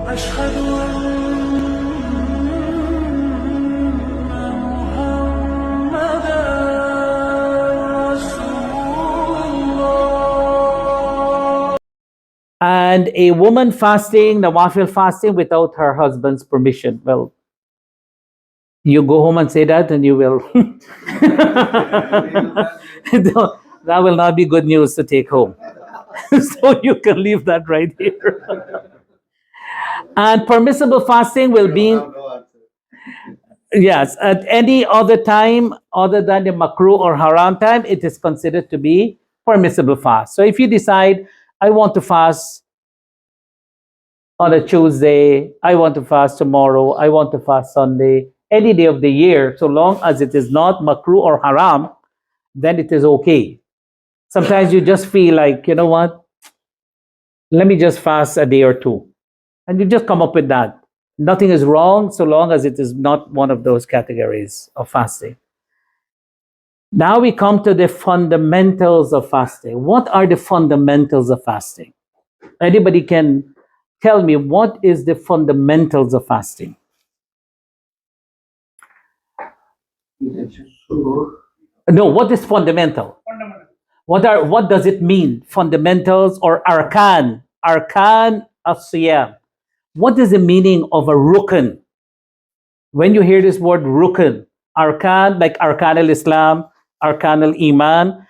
أشهد أن محمدا رسول الله. And a woman fasting, nawafil fasting without her husband's permission. Well, you go home and say that and you will. That will not be good news to take home. So you can leave that right here. And permissible fasting will be, yes, at any other time other than the makruh or haram time, it is considered to be permissible fast. So if you decide, I want to fast on a Tuesday, I want to fast tomorrow, I want to fast Sunday, any day of the year, so long as it is not makruh or haram, then it is okay. Sometimes you just feel like, you know what, let me just fast a day or two. And you just come up with that. Nothing is wrong so long as it is not one of those categories of fasting. Now we come to the fundamentals of fasting. What are the fundamentals of fasting? Anybody can tell me what is the fundamentals of fasting? No, what is fundamental? What does it mean? Fundamentals or arkan? Arkan as-siyam. What is the meaning of a rukn? When you hear this word rukn, arkan, like arkan al-Islam, arkan al-Iman,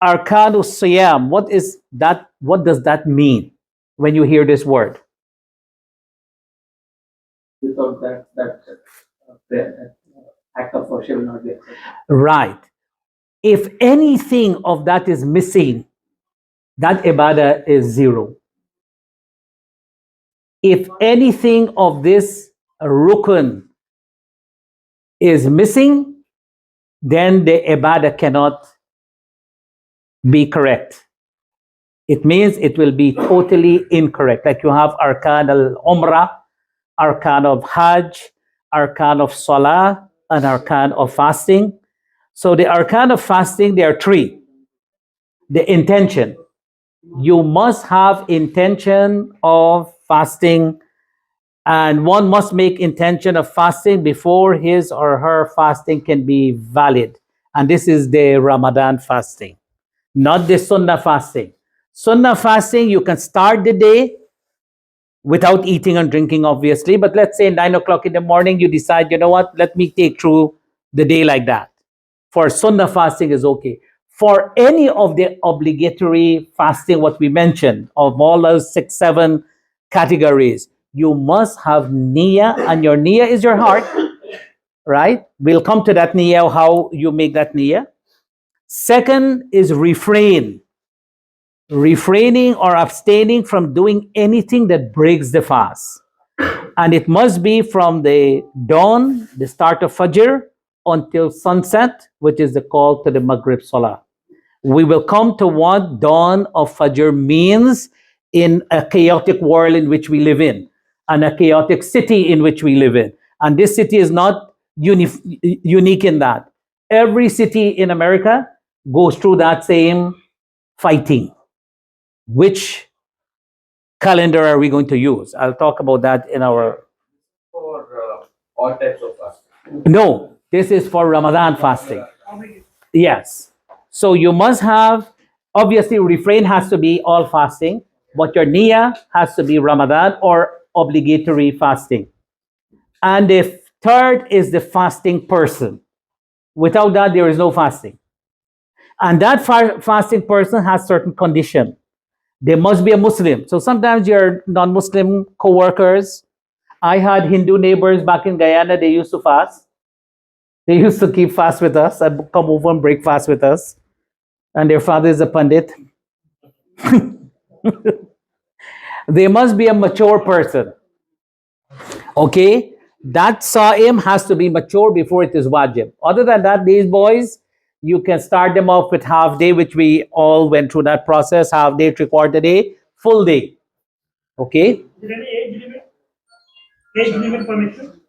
arkan al-Siyam, what is that? What does that mean when you hear this word? Without that act of worship will not be accepted. Right. If anything of that is missing, that ibadah is zero. If anything of this rukn is missing, then the ibadah cannot be correct. It means it will be totally incorrect. Like you have arkan al-umrah, arkan of hajj, arkan of salah, and arkan of fasting. So the arkan of fasting, there are three. The intention. You must have intention of fasting, and one must make intention of fasting before his or her fasting can be valid. And this is the Ramadan fasting, not the Sunnah fasting. Sunnah fasting, you can start the day without eating and drinking, obviously. But let's say 9 o'clock in the morning, you decide, you know what, let me take through the day like that. For Sunnah fasting is okay. For any of the obligatory fasting, what we mentioned, of all those 6, 7 categories, you must have niyyah, and your niyyah is your heart, right? We'll come to that niyyah, how you make that niyyah. Second is refraining or abstaining from doing anything that breaks the fast. And it must be from the dawn, the start of Fajr, until sunset, which is the call to the Maghrib Salah. We will come to what dawn of Fajr means in a chaotic world in which we live in, and a chaotic city in which we live in. And this city is not unique in that. Every city in America goes through that same fighting. Which calendar are we going to use? I'll talk about that in our... For all types of fasting. No, this is for Ramadan fasting. Yes. So you must have, obviously refrain has to be all fasting, but your niyyah has to be Ramadan or obligatory fasting. And the third is the fasting person. Without that, there is no fasting. And that fasting person has certain condition. They must be a Muslim. So sometimes your non-Muslim co-workers, I had Hindu neighbors back in Guyana, they used to fast. They used to keep fast with us and come over and break fast with us. And their father is a Pandit. They must be a mature person. Okay? That Sa'im has to be mature before it is wajib. Other than that, these boys, you can start them off with half day, which we all went through that process, half day, 3/4 day, full day. Okay? Is there any age limit? Age limit permission?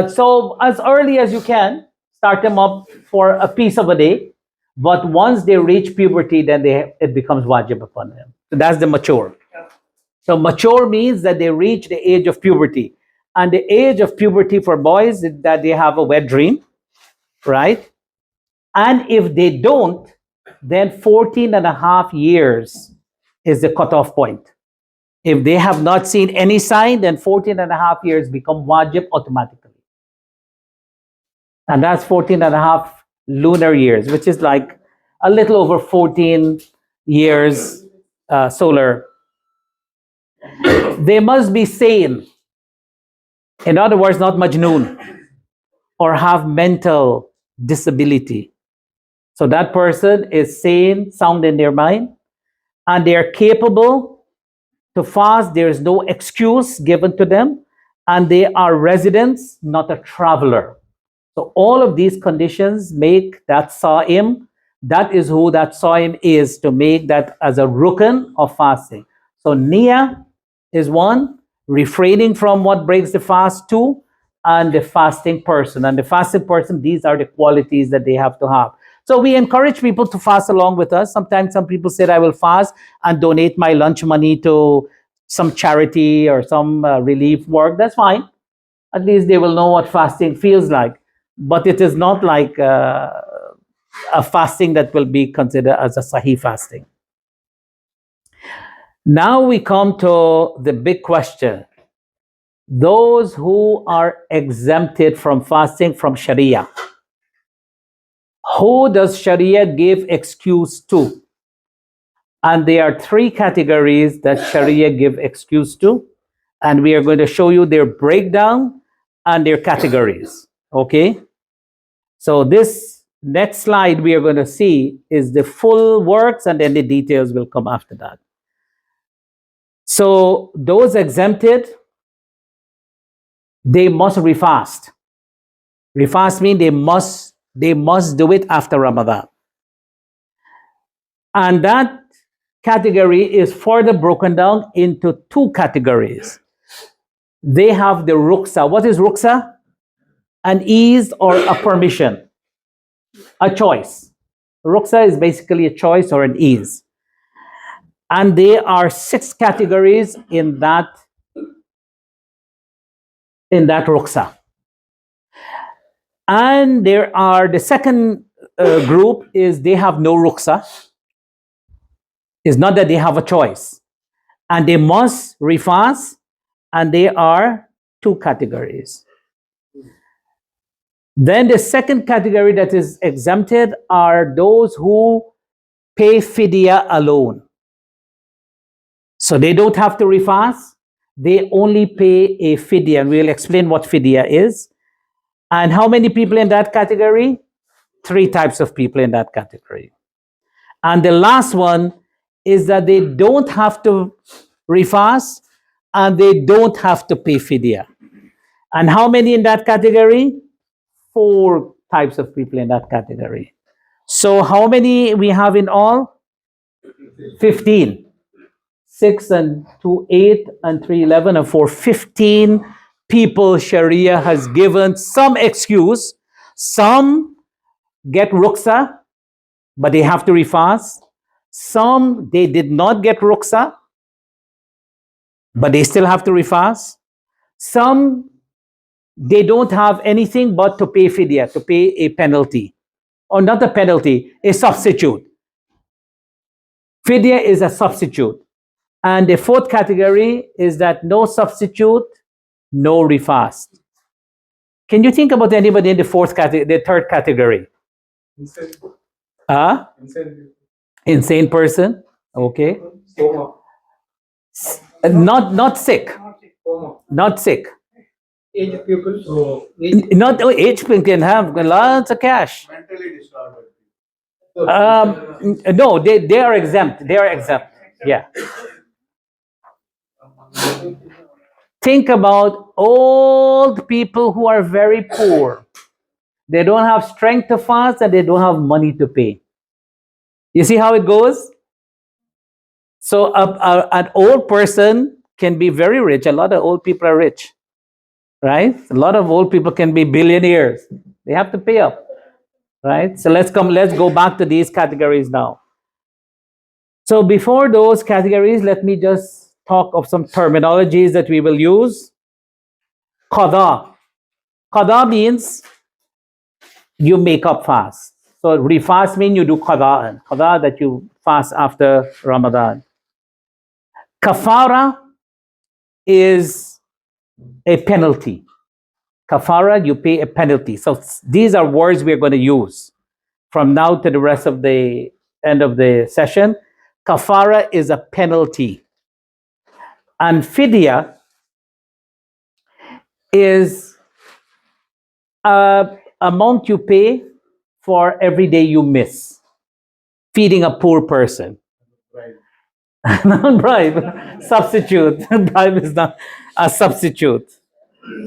So as early as you can, start them up for a piece of a day. But once they reach puberty, then it becomes wajib upon them. So that's the mature. Yeah. So mature means that they reach the age of puberty. And the age of puberty for boys is that they have a wet dream, right? And if they don't, then 14 and a half years is the cutoff point. If they have not seen any sign, then 14 and a half years become wajib automatically. And that's 14 and a half lunar years, which is like a little over 14 years solar. They must be sane. In other words, not majnoon or have mental disability. So that person is sane, sound in their mind, and they are capable to fast. There is no excuse given to them, and they are residents, not a traveler. So all of these conditions make that sa'im, that is who that sa'im is, to make that as a rukn of fasting. So niyyah is one, refraining from what breaks the fast, two, and the fasting person. And the fasting person, these are the qualities that they have to have. So we encourage people to fast along with us. Sometimes some people say, I will fast and donate my lunch money to some charity or some relief work. That's fine. At least they will know what fasting feels like. But it is not like a fasting that will be considered as a sahih fasting. Now we come to the big question. Those who are exempted from fasting from Sharia. Who does Sharia give excuse to? And there are three categories that Sharia give excuse to. And we are going to show you their breakdown and their categories. Okay? So this next slide we are going to see is the full works, and then the details will come after that. So those exempted, they must refast. Refast means they must do it after Ramadan. And that category is further broken down into two categories. They have the ruksa. What is ruksa? An ease or a permission, a choice. Ruksa is basically a choice or an ease. And there are 6 categories in that ruksa. And there are the second group is they have no ruksa. It's not that they have a choice. And they must refast, and there are 2 categories. Then the second category that is exempted are those who pay fidya alone. So they don't have to refast, they only pay a fidya, and we'll explain what fidya is. And how many people in that category? 3 types of people in that category. And the last one is that they don't have to refast and they don't have to pay fidya. And how many in that category? 4 types of people in that category. So how many we have in all? 15. 6 and 2, 8 and 3, 11 and 4, 15 people Sharia has given some excuse. Some get ruksa, but they have to refast. Some, they did not get ruksa, but they still have to refast. Some, they don't have anything but to pay fidya, to pay a penalty. Or not a penalty, a substitute. Fidya is a substitute. And the 4th category is that no substitute, no refast. Can you think about anybody in the 4th category, the 3rd category? Insane person. Okay. Not sick. Not sick. Aged people. Not aged people can have lots of cash. Mentally disturbed. No, they are exempt. They are exempt. Yeah. Think about old people who are very poor. They don't have strength to fast and they don't have money to pay. You see how it goes? So an old person can be very rich. A lot of old people are rich, right? A lot of old people can be billionaires. They have to pay up, right? So let's go back to these categories now. So before those categories, let me just talk of some terminologies that we will use. Qada. Qada means you make up fast. So refast means you do qada. Qada, that you fast after Ramadan. Kafara is a penalty. Kafara, you pay a penalty. So these are words we're going to use from now to the rest of the end of the session. Kafara is a penalty. And fidya is a amount you pay for every day you miss feeding a poor person. Not bribe, substitute. Bribe is not a substitute.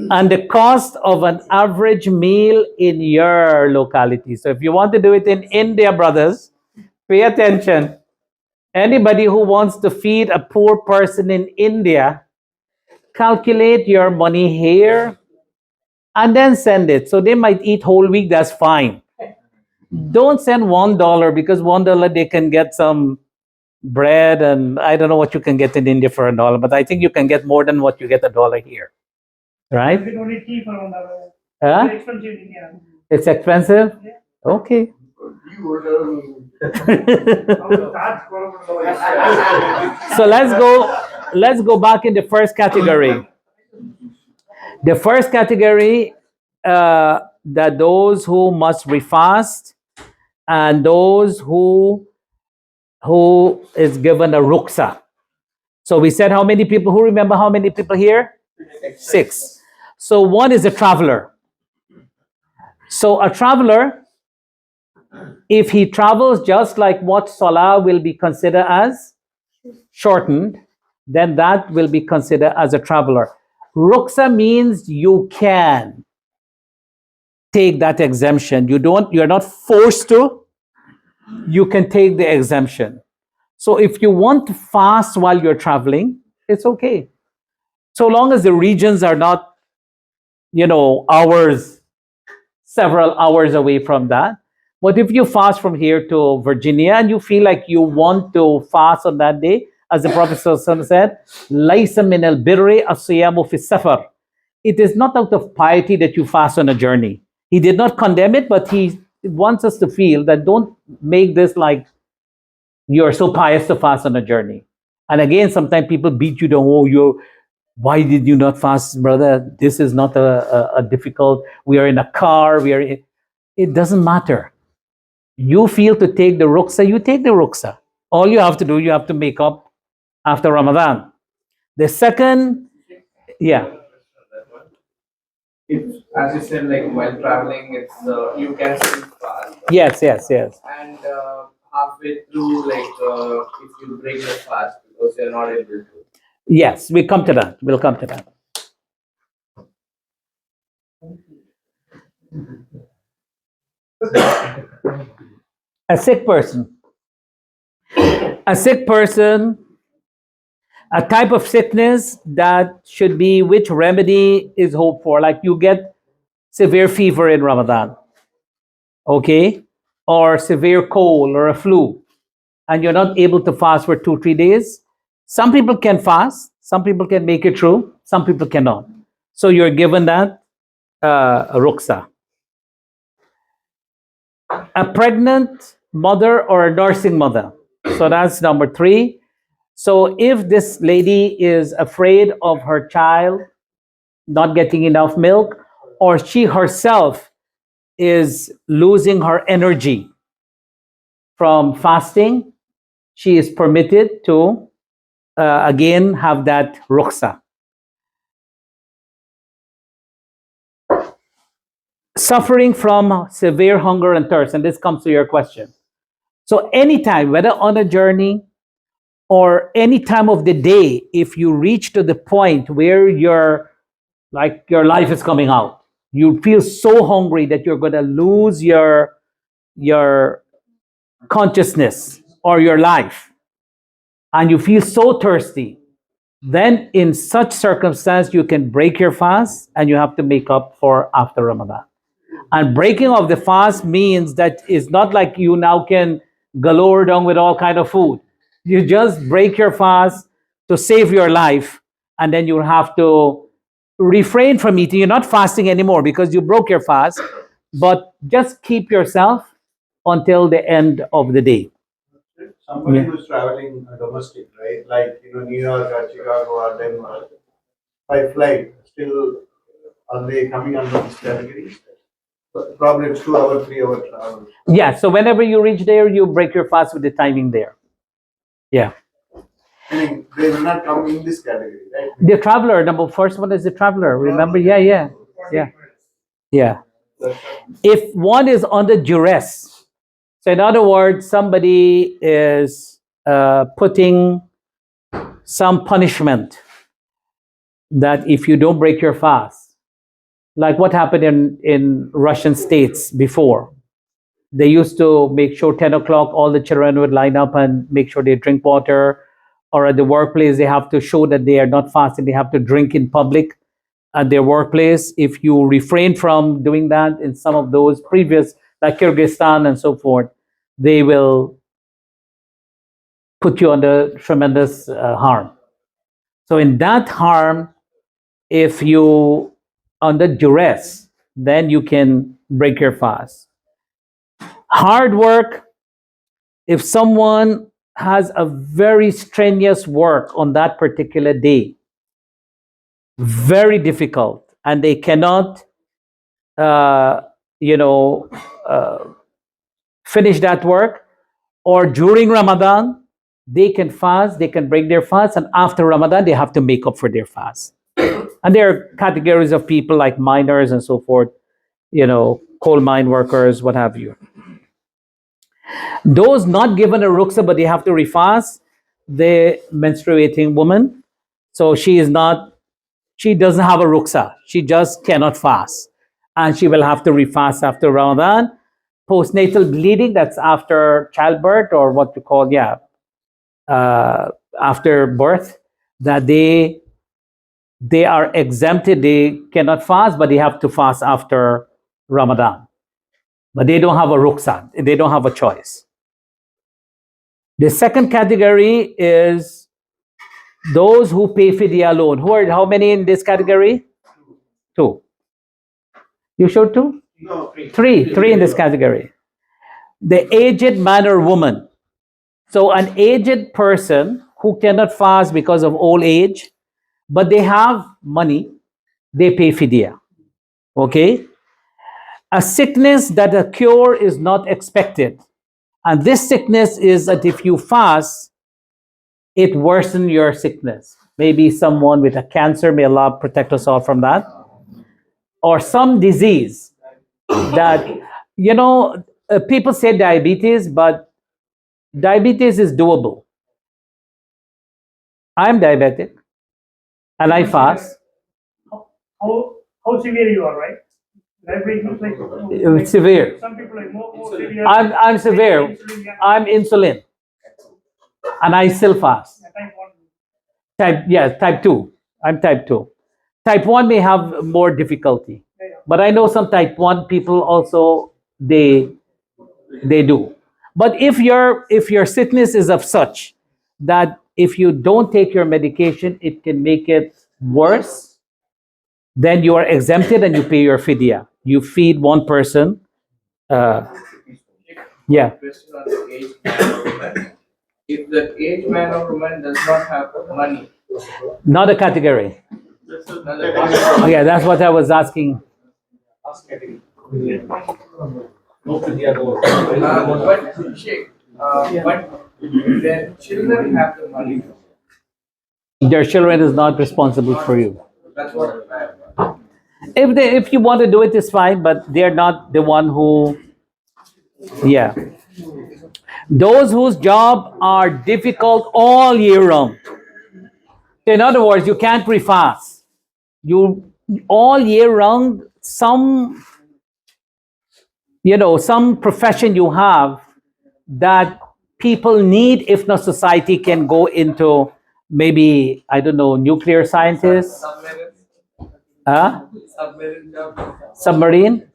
And the cost of an average meal in your locality. So if you want to do it in India, brothers, pay attention. Anybody who wants to feed a poor person in India, calculate your money here and then send it. So they might eat whole week, that's fine. Don't send $1 because $1 they can get some bread, and I don't know what you can get in India for $1, but I think you can get more than what you get $1 here. Right? We don't eat tea for $1. Huh? It's expensive in India. It's expensive? Yeah. Okay. So let's go back in the first category. The first category, that those who must refast and those who is given a ruksa. So we said how many people, who remember how many people here? 6. So one is a traveler. So a traveler, if he travels just like what salah will be considered as shortened, then that will be considered as a traveler. Ruksa means you can take that exemption. You're not forced to. You can take the exemption. So if you want to fast while you're traveling, it's okay. So long as the regions are not, several hours away from that. But if you fast from here to Virginia and you feel like you want to fast on that day, as the Prophet ﷺ said, لَيْسَ مِنَ الْبِرِّ الصِّيَامُ فِي السَّفَرِ. It is not out of piety that you fast on a journey. He did not condemn it, but he wants us to feel that don't make this like you're so pious to fast on a journey. And again, sometimes people beat you down. Why did you not fast, brother? This is not a difficult. We are in a car. It doesn't matter. You feel to take the ruksa, you take the ruksa. All you have to do, you have to make up after Ramadan. The second, yeah. If, as you said, like while traveling, it's you can still fast. Yes. And halfway through, like if you break the fast because you're not able to. Yes, we come to that. We'll come to that. A sick person. A sick person, a type of sickness that should be which remedy is hoped for. Like you get severe fever in Ramadan, okay? Or severe cold or a flu, and you're not able to fast for 2-3 days. Some people can fast, some people can make it through, some people cannot. So you're given that ruksa. A pregnant mother or a nursing mother. So that's number 3. So if this lady is afraid of her child not getting enough milk, or she herself is losing her energy from fasting, she is permitted to again have that ruksa. Suffering from severe hunger and thirst, and this comes to your question. So anytime, whether on a journey or any time of the day, if you reach to the point where your life is coming out, you feel so hungry that you're going to lose your consciousness or your life, and you feel so thirsty, then in such circumstance you can break your fast and you have to make up for after Ramadan. And breaking of the fast means that it's not like you now can galore down with all kind of food. You just break your fast to save your life, and then you have to refrain from eating. You're not fasting anymore because you broke your fast, but just keep yourself until the end of the day. Somebody Yeah. who's traveling domestic, right? Like New York or Chicago or Denver by flight, still are they coming under this category? But probably it's 2 hour, 3 hour travel. Yeah, so whenever you reach there, you break your fast with the timing there. Yeah. Meaning they will not come in this category, right? The traveler, number first one is the traveler. Remember? Yeah, yeah, yeah, yeah. If one is under duress, so in other words, somebody is putting some punishment that if you don't break your fast, like what happened in Russian states before. They used to make sure 10 o'clock all the children would line up and make sure they drink water. Or at the workplace, they have to show that they are not fasting. They have to drink in public at their workplace. If you refrain from doing that in some of those previous, like Kyrgyzstan and so forth, they will put you under tremendous harm. So in that harm, if you under duress, then you can break your fast. Hard work, if someone has a very strenuous work on that particular day, very difficult, and they cannot, uh, you know, uh, finish that work, or during Ramadan, they can fast, they can break their fast, and after Ramadan, they have to make up for their fast. And there are categories of people like miners and so forth, coal mine workers, what have you. Those not given a ruksa, but they have to refast, the menstruating woman. So she doesn't have a ruksa. She just cannot fast. And she will have to refast after Ramadan. Postnatal bleeding, that's after childbirth or what you call, after birth, that they are exempted. They cannot fast, but they have to fast after Ramadan. But they don't have a ruksa. They don't have a choice. The second category is those who pay fidya alone. How many in this category? Two. You showed two? No. Three in this category. The aged man or woman. So an aged person who cannot fast because of old age, but they have money, they pay fidya. Okay? A sickness that a cure is not expected. And this sickness is that if you fast, it worsens your sickness. Maybe someone with a cancer, may Allah protect us all from that. Or some disease that, people say diabetes, but diabetes is doable. I'm diabetic and I fast. How severe you are, right? Diabetes like Severe. some people like more severe. I'm severe. I'm insulin. And I still fast. Type 2. I'm type 2. Type 1 may have more difficulty. But I know some type 1 people also, they do. But if your sickness is of such that if you don't take your medication, it can make it worse, then you are exempted and you pay your fidya. You feed one person. Yeah. Question on the aged man or woman. If the aged man or woman does not have money, Not a category. another Oh, yeah, that's what I was asking. but Sheikh, but their children have the money. Their children is not responsible for you. That's what I am. If you want to do it, it's fine, but they're not the one who. Yeah. Those whose job are difficult all year round. In other words, you can't refast. You all year round, some profession you have that people need, if not society can go into, maybe, I don't know, nuclear scientists, Submarine job. submarine.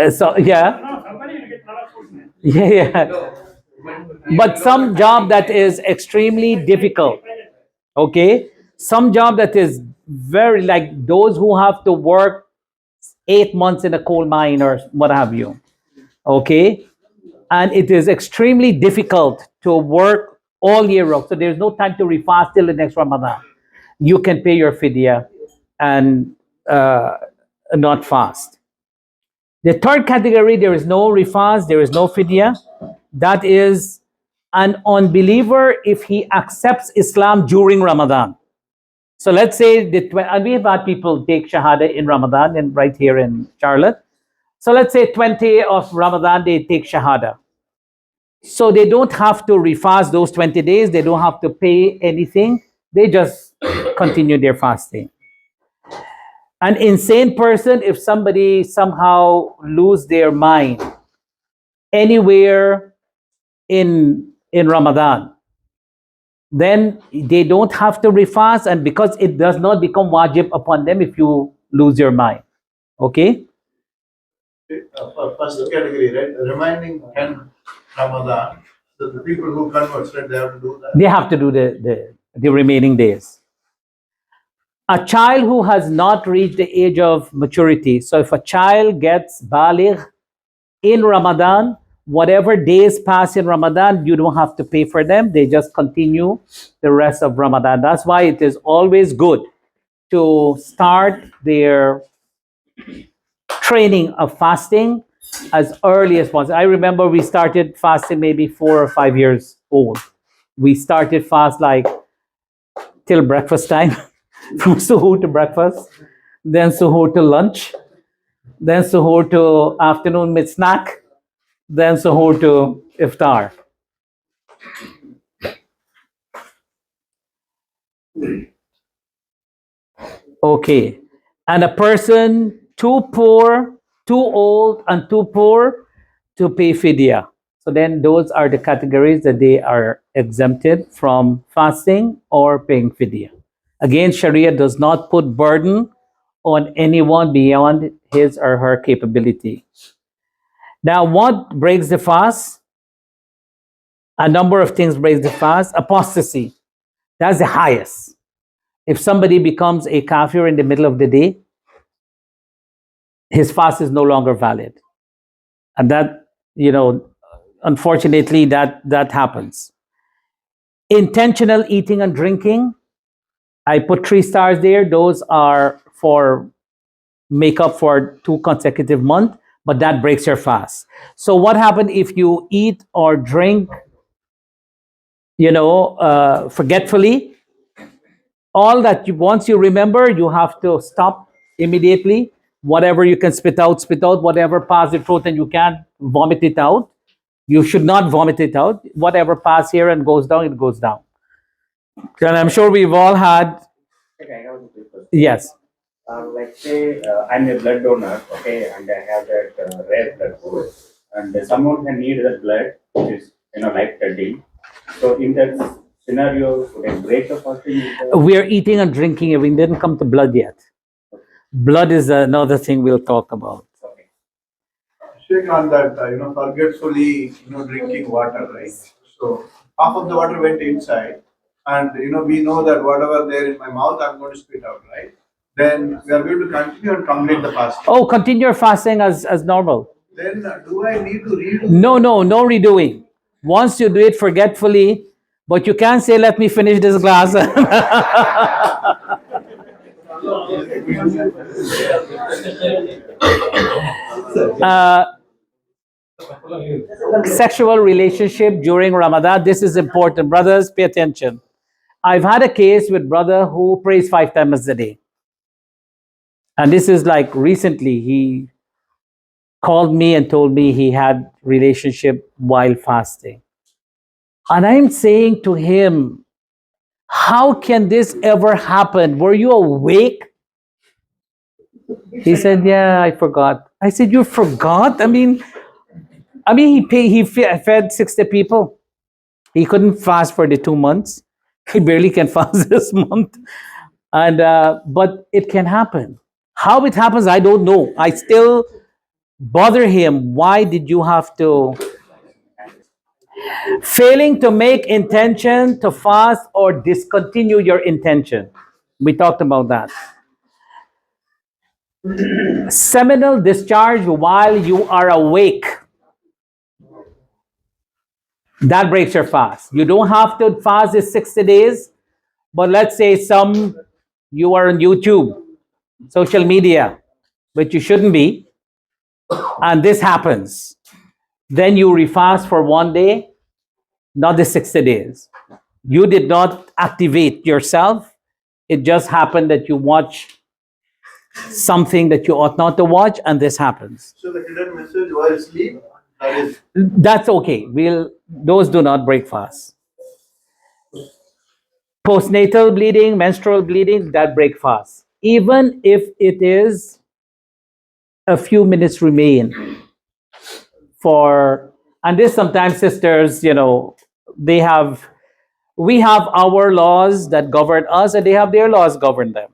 So yeah, No, somebody will get lot of food, man. yeah. No, but But some job that is extremely difficult. Okay, some job that is very, like those who have to work 8 months in a coal mine or what have you. Okay, and it is extremely difficult to work all year round. So there's no time to refast till the next Ramadan. You can pay your fidya and not fast. The third category, there is no refast, there is no fidya. That is an unbeliever if he accepts Islam during Ramadan. So let's say and we have had people take Shahada in Ramadan and right here in Charlotte. So let's say 20 of Ramadan they take Shahada. So they don't have to refast those 20 days. They don't have to pay anything. They just continue their fasting. An insane person, if somebody somehow lose their mind anywhere in Ramadan, then they don't have to refast, and because it does not become wajib upon them if you lose your mind. Okay? First category, right? Remaining 10 Ramadan, the people who convert, right, they have to do that. They have to do the remaining days. A child who has not reached the age of maturity. So if a child gets baligh in Ramadan, whatever days pass in Ramadan, you don't have to pay for them. They just continue the rest of Ramadan. That's why it is always good to start their training of fasting as early as possible. I remember we started fasting maybe 4 or 5 years old. We started fast like till breakfast time, from suhoor to breakfast, then suhoor to lunch, then suhoor to afternoon mid snack, then suhoor to iftar. Okay, and a person too poor, too old, and too poor to pay fidya. So then those are the categories that they are exempted from fasting or paying fidya. Again, Sharia does not put burden on anyone beyond his or her capability. Now, what breaks the fast? A number of things breaks the fast. Apostasy, that's the highest. If somebody becomes a kafir in the middle of the day, his fast is no longer valid. And that, unfortunately, that happens. Intentional eating and drinking, I put 3 stars there. Those are for make up for 2 consecutive months, but that breaks your fast. So what happens if you eat or drink, forgetfully? All that once you remember, you have to stop immediately. Whatever you can spit out, spit out. Whatever passes your throat and you can't vomit it out, you should not vomit it out. Whatever passes here and goes down, it goes down. And I'm sure we've all had. Okay, I have a quick question. Yes. Like say I'm a blood donor, okay, and I have that rare blood group, and someone can need that blood, which is life-threatening. So in that scenario, would I break the fasting? We are eating and drinking. We didn't come to blood yet. Blood is another thing we'll talk about. Okay. Shaykh, on that, forgetfully, drinking water, right? So half of the water went inside, and we know that whatever there in my mouth, I'm going to spit out, right? Then we are going to continue and complete the fasting. Oh, continue your fasting as normal. Then do I need to redo? No redoing. Once you do it forgetfully, but you can't say, let me finish this glass. Sexual relationship during Ramadan. This is important. Brothers, pay attention. I've had a case with brother who prays 5 times a day. And this is like recently, he called me and told me he had relationship while fasting. And I'm saying to him, how can this ever happen? Were you awake? He said, yeah, I forgot. I said, you forgot? I mean, he fed 60 people. He couldn't fast for the 2 months. He barely can fast this month. And but it can happen. How it happens, I don't know. I still bother him. Why did you have to Failing to make intention to fast or discontinue your intention. We talked about that. Seminal discharge while you are awake. That breaks your fast. You don't have to fast this 60 days, but let's say you are on YouTube, social media, which you shouldn't be, and this happens. Then you refast for 1 day, not the 60 days. You did not activate yourself. It just happened that you watch something that you ought not to watch, and this happens. So the hidden message while sleep, that is. That's okay. Those do not break fast. Postnatal bleeding, menstrual bleeding, that break fast. Even if it is a few minutes remain and this sometimes sisters, we have our laws that govern us and they have their laws govern them.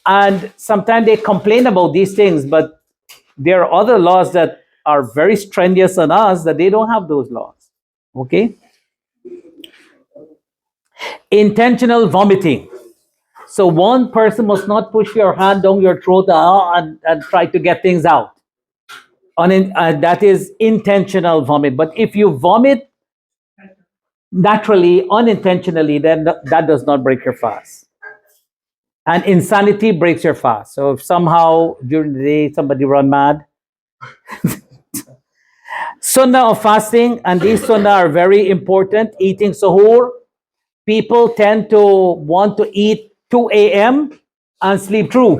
And sometimes they complain about these things, but there are other laws that are very strenuous on us that they don't have those laws. Okay? Intentional vomiting. So one person must not push your hand down your throat and try to get things out. That is intentional vomit. But if you vomit naturally, unintentionally, then that does not break your fast. And insanity breaks your fast. So if somehow during the day somebody run mad, sunnah of fasting, and these sunnah are very important. Eating suhoor. People tend to want to eat 2 a.m. and sleep through.